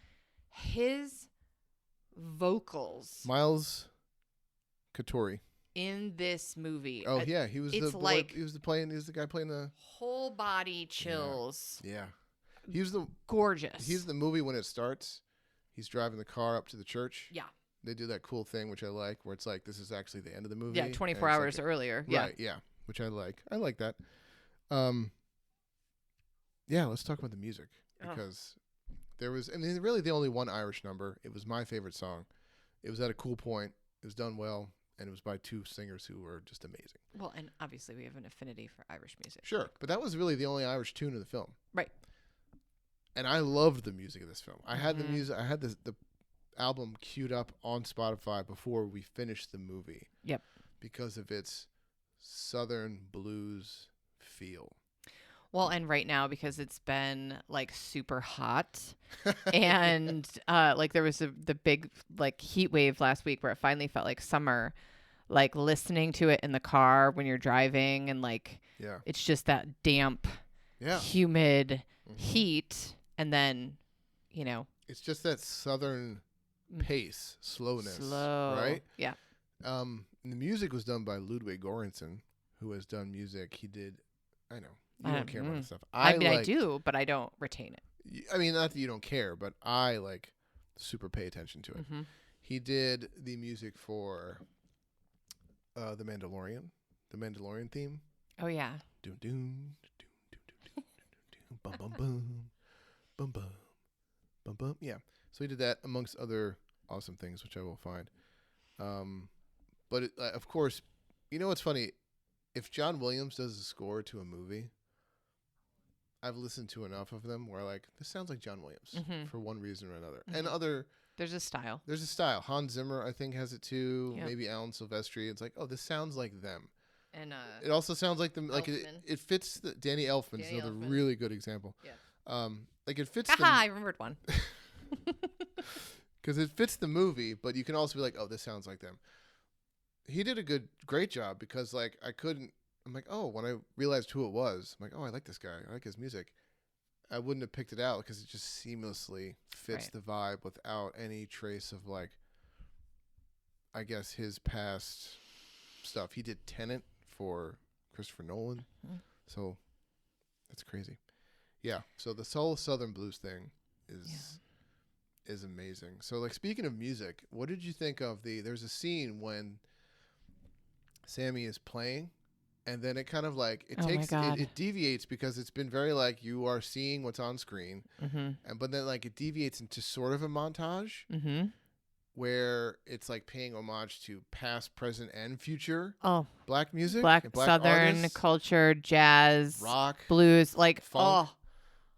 [SPEAKER 2] His vocals.
[SPEAKER 1] Miles Katori.
[SPEAKER 2] In this movie.
[SPEAKER 1] Oh yeah, he was the guy playing the
[SPEAKER 2] whole body chills.
[SPEAKER 1] Yeah. He was the
[SPEAKER 2] gorgeous.
[SPEAKER 1] He's the movie when it starts. He's driving the car up to the church.
[SPEAKER 2] Yeah.
[SPEAKER 1] They do that cool thing, which I like, where it's like, this is actually the end of the movie.
[SPEAKER 2] Yeah, 24 hours earlier.
[SPEAKER 1] Right, yeah, which I like. I like that. Yeah, let's talk about the music. Because there was, I mean, really the only one Irish number. It was my favorite song. It was at a cool point. It was done well. And it was by two singers who were just amazing.
[SPEAKER 2] Well, and obviously we have an affinity for Irish music.
[SPEAKER 1] Sure, but that was really the only Irish tune in the film.
[SPEAKER 2] Right.
[SPEAKER 1] And I loved the music of this film. I had the music. I had the album queued up on Spotify before we finished the movie.
[SPEAKER 2] Yep.
[SPEAKER 1] Because of its Southern blues feel.
[SPEAKER 2] Well, and right now, because it's been like super hot and like there was the big like heat wave last week where it finally felt like summer, like listening to it in the car when you're driving and like it's just that damp, humid heat. And then,
[SPEAKER 1] it's just that Southern pace, slowness, right?
[SPEAKER 2] Yeah.
[SPEAKER 1] And the music was done by Ludwig Göransson, who has done music. He did, I know. You don't care about this stuff.
[SPEAKER 2] I mean, I do, but I don't retain it.
[SPEAKER 1] I mean, not that you don't care, but I like super pay attention to it. He did the music for The Mandalorian theme.
[SPEAKER 2] Oh yeah.
[SPEAKER 1] Doom doom doom bum bum bum bum bum bum bum. Yeah. So he did that amongst other awesome things, which I will find. But of course, you know what's funny? If John Williams does a score to a movie, I've listened to enough of them where like this sounds like John Williams for one reason or another. And
[SPEAKER 2] There's a style.
[SPEAKER 1] there's a style. Hans Zimmer I think has it too.
[SPEAKER 2] Yep.
[SPEAKER 1] Maybe Alan Silvestri. It's like, oh, this sounds like them.
[SPEAKER 2] And
[SPEAKER 1] It also sounds like them. Like
[SPEAKER 2] Elfman.
[SPEAKER 1] it fits the Danny Elfman's
[SPEAKER 2] Danny
[SPEAKER 1] another
[SPEAKER 2] Elfman.
[SPEAKER 1] really good example.
[SPEAKER 2] Yeah.
[SPEAKER 1] Like it fits
[SPEAKER 2] Haha, I remembered one.
[SPEAKER 1] because it fits the movie, but you can also be like, oh, this sounds like them. He did a great job because like I'm like, oh, when I realized who it was, I'm like, oh, I like this guy. I like his music. I wouldn't have picked it out because it just seamlessly fits the vibe without any trace of like, I guess his past stuff. He did Tenet for Christopher Nolan, so that's crazy. Yeah. So the Soul Southern Blues thing is amazing. So like speaking of music, what did you think of there's a scene when Sammy is playing and then it kind of like it deviates because it's been very like you are seeing what's on screen but then like it deviates into sort of a montage where it's like paying homage to past, present, and future black music,
[SPEAKER 2] black Southern
[SPEAKER 1] artists,
[SPEAKER 2] culture, jazz,
[SPEAKER 1] rock,
[SPEAKER 2] blues, like
[SPEAKER 1] funk.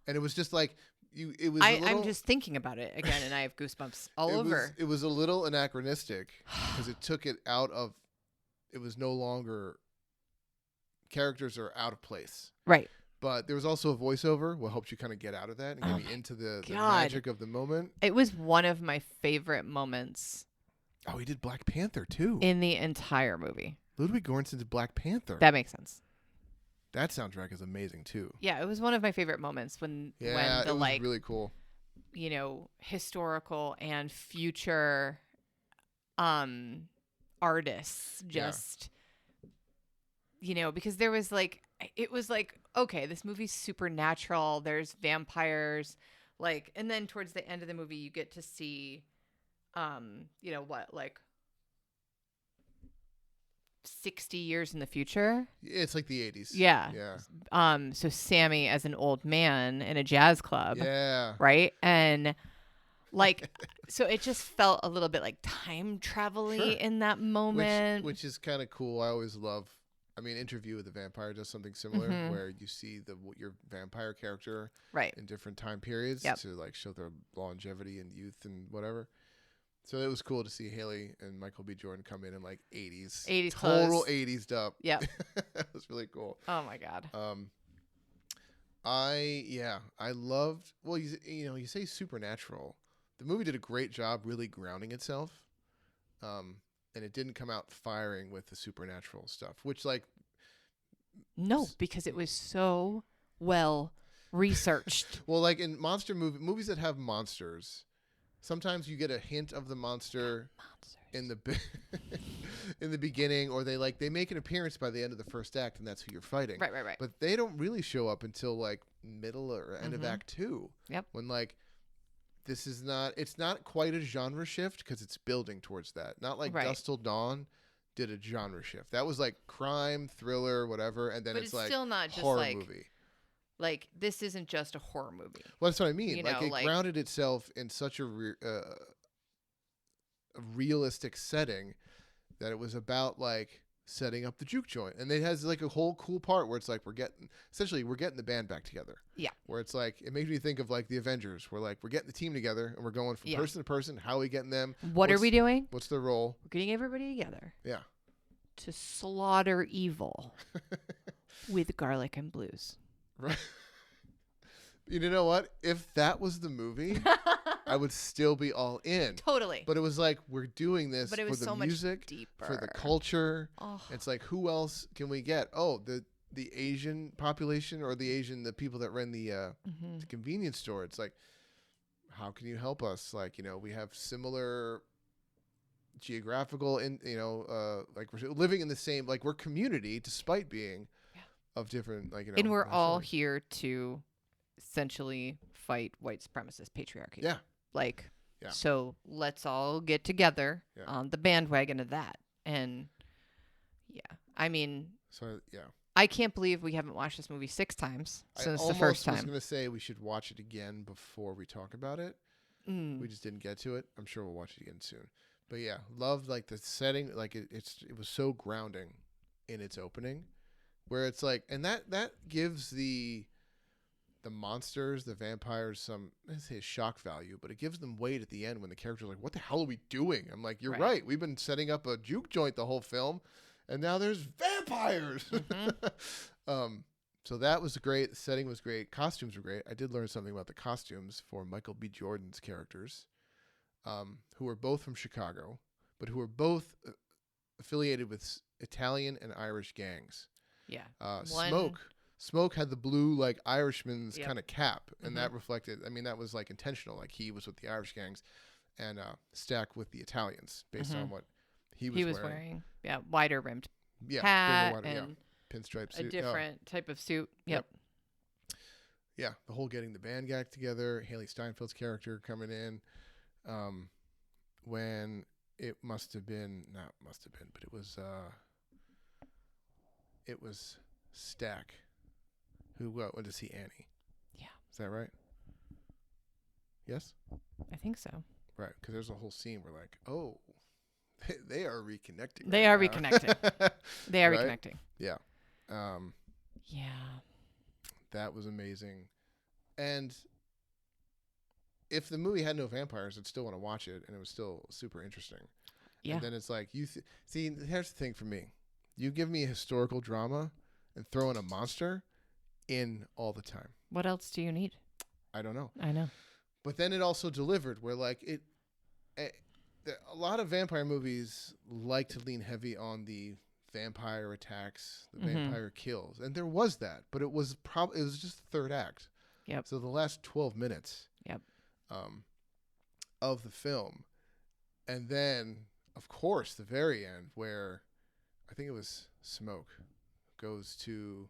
[SPEAKER 1] And it was just like
[SPEAKER 2] I'm just thinking about it again, and I have goosebumps all over.
[SPEAKER 1] It was a little anachronistic because it took it out of. It was no longer. Characters are out of place,
[SPEAKER 2] right?
[SPEAKER 1] But there was also a voiceover, what helped you kind of get out of that and get me into the magic of the moment.
[SPEAKER 2] It was one of my favorite moments.
[SPEAKER 1] Oh, he did Black Panther too
[SPEAKER 2] in the entire movie.
[SPEAKER 1] Ludwig Göransson did Black Panther.
[SPEAKER 2] That makes sense.
[SPEAKER 1] That soundtrack is amazing too.
[SPEAKER 2] Yeah, it was one of my favorite moments when the
[SPEAKER 1] it was like really cool.
[SPEAKER 2] You know, historical and future artists just you know, because there was like it was like, okay, this movie's supernatural, there's vampires, like, and then towards the end of the movie you get to see you know what, like 60 years in the future.
[SPEAKER 1] It's like the 80s.
[SPEAKER 2] Yeah. So Sammy as an old man in a jazz club.
[SPEAKER 1] Yeah.
[SPEAKER 2] Right? And like so it just felt a little bit like time travel-y in that moment.
[SPEAKER 1] Which is kind of cool. I always love Interview with the Vampire does something similar where you see your vampire character in different time periods to like show their longevity and youth and whatever. So it was cool to see Haley and Michael B. Jordan come in like 80s total
[SPEAKER 2] clothes.
[SPEAKER 1] 80s up.
[SPEAKER 2] Yeah.
[SPEAKER 1] That was really cool.
[SPEAKER 2] Oh my God.
[SPEAKER 1] I loved, well, you say supernatural. The movie did a great job really grounding itself. And it didn't come out firing with the supernatural stuff, which like.
[SPEAKER 2] No, because it was so well researched.
[SPEAKER 1] Well, like in monster movies that have monsters, sometimes you get a hint of the monster in the in the beginning, or they make an appearance by the end of the first act, and that's who you're fighting.
[SPEAKER 2] Right.
[SPEAKER 1] But they don't really show up until like middle or end of Act 2.
[SPEAKER 2] Yep.
[SPEAKER 1] When like it's not quite a genre shift because it's building towards that. Not like Dusk Till Dawn did a genre shift. That was like crime, thriller, whatever, and then it's like
[SPEAKER 2] still not just
[SPEAKER 1] horror
[SPEAKER 2] like,
[SPEAKER 1] movie.
[SPEAKER 2] Like this isn't just a horror movie.
[SPEAKER 1] Well, that's what I mean. It grounded itself in such a realistic setting that it was about like setting up the juke joint, and it has like a whole cool part where it's like we're getting the band back together.
[SPEAKER 2] Yeah.
[SPEAKER 1] Where it's like it makes me think of like the Avengers, where like we're getting the team together and we're going from person to person. How are we getting them?
[SPEAKER 2] What are we doing?
[SPEAKER 1] What's their role?
[SPEAKER 2] We're getting everybody together.
[SPEAKER 1] Yeah.
[SPEAKER 2] To slaughter evil with garlic and blues.
[SPEAKER 1] Right. You know what? If that was the movie, I would still be all in.
[SPEAKER 2] Totally.
[SPEAKER 1] But it was like we're doing this
[SPEAKER 2] for
[SPEAKER 1] the
[SPEAKER 2] so
[SPEAKER 1] music,
[SPEAKER 2] much deeper.
[SPEAKER 1] for the culture.
[SPEAKER 2] Oh.
[SPEAKER 1] It's like who else can we get? Oh, the Asian population or the people that run the convenience store. It's like, how can you help us? Like, we have similar geographical like we're living in the same, like we're community despite being of different, like,
[SPEAKER 2] and we're all here to essentially fight white supremacist patriarchy.
[SPEAKER 1] Yeah.
[SPEAKER 2] Like, so let's all get together on the bandwagon of that. And I can't believe we haven't watched this movie 6 times since the first time.
[SPEAKER 1] I was going to say we should watch it again before we talk about it. We just didn't get to it. I'm sure we'll watch it again soon. But yeah, loved like the setting. Like it was so grounding in its opening, where it's like, and that gives the monsters, the vampires, some, let's say, shock value, but it gives them weight at the end when the characters are like, what the hell are we doing? I'm like, you're right. We've been setting up a juke joint the whole film, and now there's vampires. So that was great. The setting was great. Costumes were great. I did learn something about the costumes for Michael B. Jordan's characters, who were both from Chicago, but who were both affiliated with Italian and Irish gangs.
[SPEAKER 2] Yeah.
[SPEAKER 1] Smoke had the blue, like, Irishman's kind of cap, and that reflected, I mean, that was, like, intentional. Like, he was with the Irish gangs, and Stack with the Italians, based on what he was wearing.
[SPEAKER 2] Yeah, wider rimmed
[SPEAKER 1] hat
[SPEAKER 2] wider, and
[SPEAKER 1] pinstripe suit.
[SPEAKER 2] A different type of suit. Yep.
[SPEAKER 1] Yeah, the whole getting the band back together, Haley Steinfeld's character coming in, when it but it was Stack who went to see Annie.
[SPEAKER 2] Yeah.
[SPEAKER 1] Is that right? Yes?
[SPEAKER 2] I think so.
[SPEAKER 1] Right, because there's a whole scene where, like, oh, they are reconnecting.
[SPEAKER 2] They are reconnecting. They are reconnecting.
[SPEAKER 1] Yeah.
[SPEAKER 2] Yeah.
[SPEAKER 1] That was amazing. And if the movie had no vampires, I'd still want to watch it, and it was still super interesting. Yeah. And then it's like, see, here's the thing for me. You give me a historical drama and throw in a monster in all the time.
[SPEAKER 2] What else do you need?
[SPEAKER 1] I don't know.
[SPEAKER 2] I know.
[SPEAKER 1] But then it also delivered where, like, a lot of vampire movies like to lean heavy on the vampire attacks, the vampire kills. And there was that, but it was just the third act.
[SPEAKER 2] Yep.
[SPEAKER 1] So the last 12 minutes of the film. And then, of course, the very end where I think it was Smoke goes to,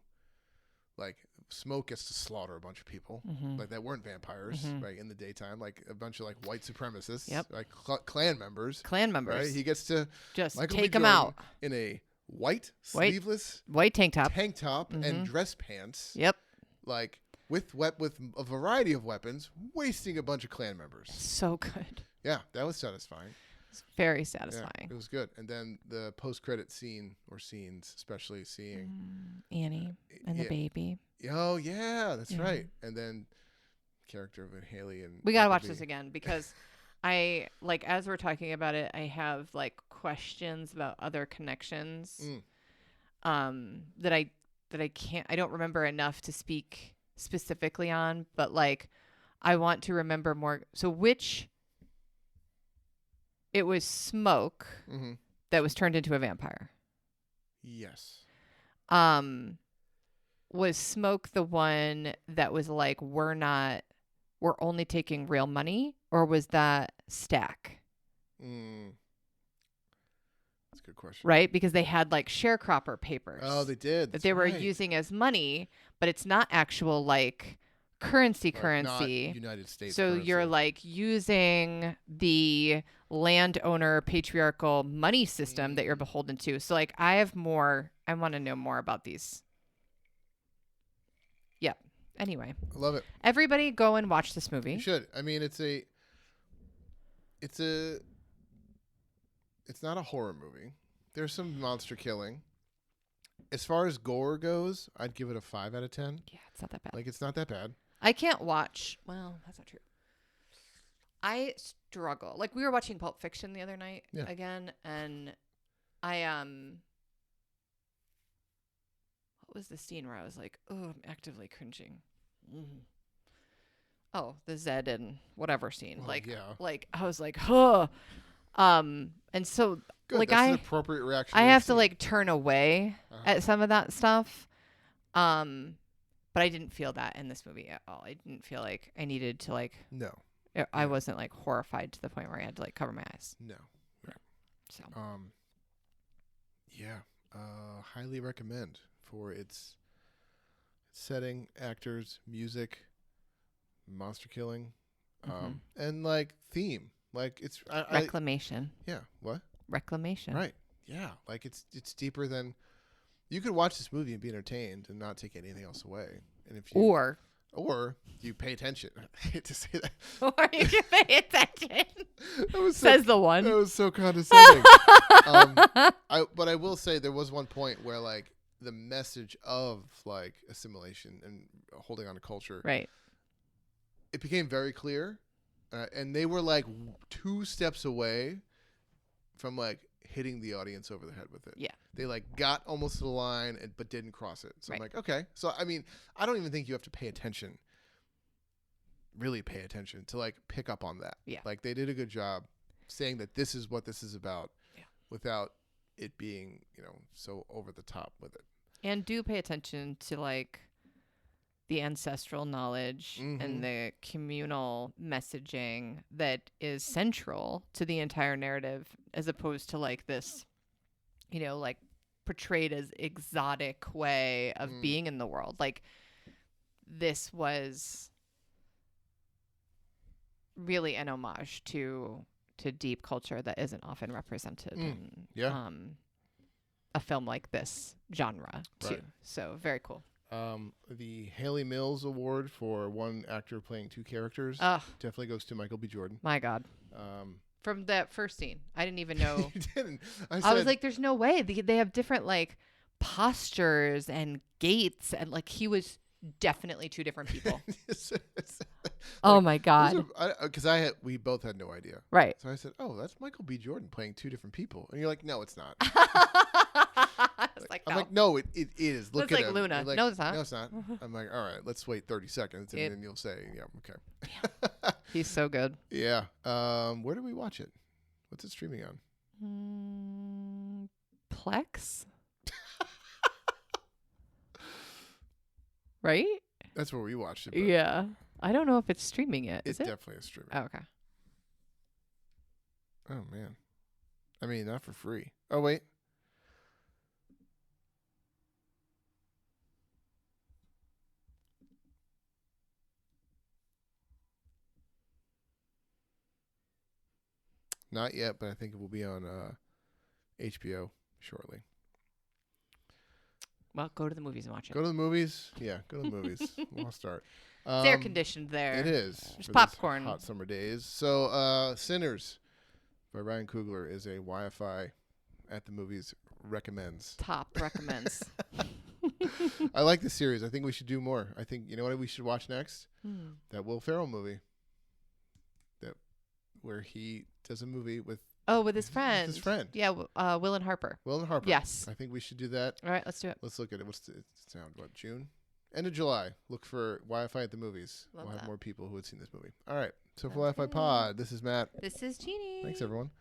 [SPEAKER 1] like, Smoke gets to slaughter a bunch of people, like, that weren't vampires, right, in the daytime, like a bunch of, like, white supremacists, like Klan members. Right? He gets to
[SPEAKER 2] just
[SPEAKER 1] Michael
[SPEAKER 2] take
[SPEAKER 1] B.
[SPEAKER 2] them out
[SPEAKER 1] in a sleeveless
[SPEAKER 2] white tank top
[SPEAKER 1] and dress pants.
[SPEAKER 2] Yep.
[SPEAKER 1] Like, with a variety of weapons, wasting a bunch of Klan members.
[SPEAKER 2] So good.
[SPEAKER 1] Yeah, that was satisfying.
[SPEAKER 2] It's very satisfying.
[SPEAKER 1] Yeah, it was good. And then the post-credit scene, or scenes, especially seeing
[SPEAKER 2] Annie and the baby.
[SPEAKER 1] Oh, yeah, that's right. And then character of Haley and
[SPEAKER 2] we gotta watch this again, because I, like, as we're talking about it, I have, like, questions about other connections that I don't remember enough to speak specifically on, but, like, I want to remember more. So it was Smoke that was turned into a vampire.
[SPEAKER 1] Yes.
[SPEAKER 2] Was Smoke the one that was like, we're only taking real money, or was that Stack?
[SPEAKER 1] That's a good question.
[SPEAKER 2] Right? Because they had, like, sharecropper papers.
[SPEAKER 1] Oh, they did.
[SPEAKER 2] That they were using as money, but it's not actual, like, currency.
[SPEAKER 1] Not United States
[SPEAKER 2] so
[SPEAKER 1] currency.
[SPEAKER 2] You're, like, using the landowner patriarchal money system that you're beholden to. So, like, I want to know more about these. Yep. Anyway.
[SPEAKER 1] I love it.
[SPEAKER 2] Everybody go and watch this movie.
[SPEAKER 1] You should. I mean, it's not a horror movie. There's some monster killing. As far as gore goes, I'd give it a 5 out of 10.
[SPEAKER 2] Yeah, it's not that bad.
[SPEAKER 1] Like, it's not that bad.
[SPEAKER 2] I can't watch. Well, that's not true. I struggle. Like, we were watching Pulp Fiction the other night again, and I what was the scene where I was like, oh, I'm actively cringing? Oh, the Zed and whatever scene.
[SPEAKER 1] Oh,
[SPEAKER 2] like,
[SPEAKER 1] yeah.
[SPEAKER 2] like I was like, huh. And so,
[SPEAKER 1] good.
[SPEAKER 2] like,
[SPEAKER 1] That's an appropriate reaction.
[SPEAKER 2] I have to, like, turn away at some of that stuff. But I didn't feel that in this movie at all. I didn't feel like I needed to, like.
[SPEAKER 1] No.
[SPEAKER 2] I wasn't, like, horrified to the point where I had to, like, cover my eyes.
[SPEAKER 1] No. Right.
[SPEAKER 2] So.
[SPEAKER 1] Yeah. Highly recommend for its setting, actors, music, monster killing, and, like, theme. Like, it's
[SPEAKER 2] Reclamation.
[SPEAKER 1] Yeah. What?
[SPEAKER 2] Reclamation.
[SPEAKER 1] Right. Yeah. Like, it's deeper than. You could watch this movie and be entertained and not take anything else away. And if you,
[SPEAKER 2] or
[SPEAKER 1] Or you pay attention. I hate to say that.
[SPEAKER 2] Or you can pay attention.
[SPEAKER 1] Says
[SPEAKER 2] the one.
[SPEAKER 1] That was so condescending. But I will say there was one point where like the message of like assimilation and holding on to culture,
[SPEAKER 2] right?
[SPEAKER 1] It became very clear, and they were like 2 steps away from like hitting the audience over the head with it.
[SPEAKER 2] Yeah.
[SPEAKER 1] They like got almost to the line but didn't cross it. So I'm like, okay. So I mean, I don't even think you have to pay attention. Really pay attention to like pick up on that.
[SPEAKER 2] Yeah.
[SPEAKER 1] Like they did a good job saying that this is what this is about without it being, so over the top with it.
[SPEAKER 2] And do pay attention to like the ancestral knowledge and the communal messaging that is central to the entire narrative, as opposed to like this, like portrayed as exotic way of being in the world. Like this was really an homage to deep culture that isn't often represented in a film like this genre too.
[SPEAKER 1] Right.
[SPEAKER 2] So very cool.
[SPEAKER 1] The Haley Mills Award for one actor playing 2 characters definitely goes to Michael B. Jordan.
[SPEAKER 2] My God. From that first scene, I didn't even know.
[SPEAKER 1] You didn't.
[SPEAKER 2] I was like, "There's no way." They have different like postures and gaits, and like he was definitely 2 different people. Oh my God!
[SPEAKER 1] Because we both had no idea.
[SPEAKER 2] Right.
[SPEAKER 1] So I said, "Oh, that's Michael B. Jordan playing 2 different people," and you're like, "No, it's not." I'm like, "No, it is." Look at
[SPEAKER 2] like
[SPEAKER 1] him.
[SPEAKER 2] Luna.
[SPEAKER 1] Like,
[SPEAKER 2] no, it's not.
[SPEAKER 1] No, it's not. I'm like, "All right, let's wait 30 seconds, and then you'll say, yeah, okay."
[SPEAKER 2] He's so good.
[SPEAKER 1] Yeah. Where do we watch it? What's it streaming on?
[SPEAKER 2] Plex. Right?
[SPEAKER 1] That's where we watched it.
[SPEAKER 2] Yeah. I don't know if it's streaming yet.
[SPEAKER 1] It
[SPEAKER 2] is it?
[SPEAKER 1] definitely is streaming.
[SPEAKER 2] Oh, okay.
[SPEAKER 1] Oh, man. I mean, not for free. Oh, wait. Not yet, but I think it will be on HBO shortly.
[SPEAKER 2] Well, go to the movies and watch it.
[SPEAKER 1] Go to the movies? Yeah, go to the movies. We'll start.
[SPEAKER 2] It's air conditioned there.
[SPEAKER 1] It is.
[SPEAKER 2] There's popcorn.
[SPEAKER 1] Hot summer days. So, Sinners by Ryan Coogler is a YFI at the movies recommends.
[SPEAKER 2] Top recommends.
[SPEAKER 1] I like this series. I think we should do more. I think, you know what we should watch next? That Will Ferrell movie. Where he does a movie with
[SPEAKER 2] his friend.
[SPEAKER 1] His friend.
[SPEAKER 2] Yeah, Will and Harper.
[SPEAKER 1] Will and Harper.
[SPEAKER 2] Yes.
[SPEAKER 1] I think we should do that.
[SPEAKER 2] All right, let's do it.
[SPEAKER 1] Let's look at it. What's the sound? What, June? End of July. Look for YFI at the movies. We'll have more people who had seen this movie. All right. So for YFI Pod, this is Matt.
[SPEAKER 2] This is Jeannie.
[SPEAKER 1] Thanks, everyone.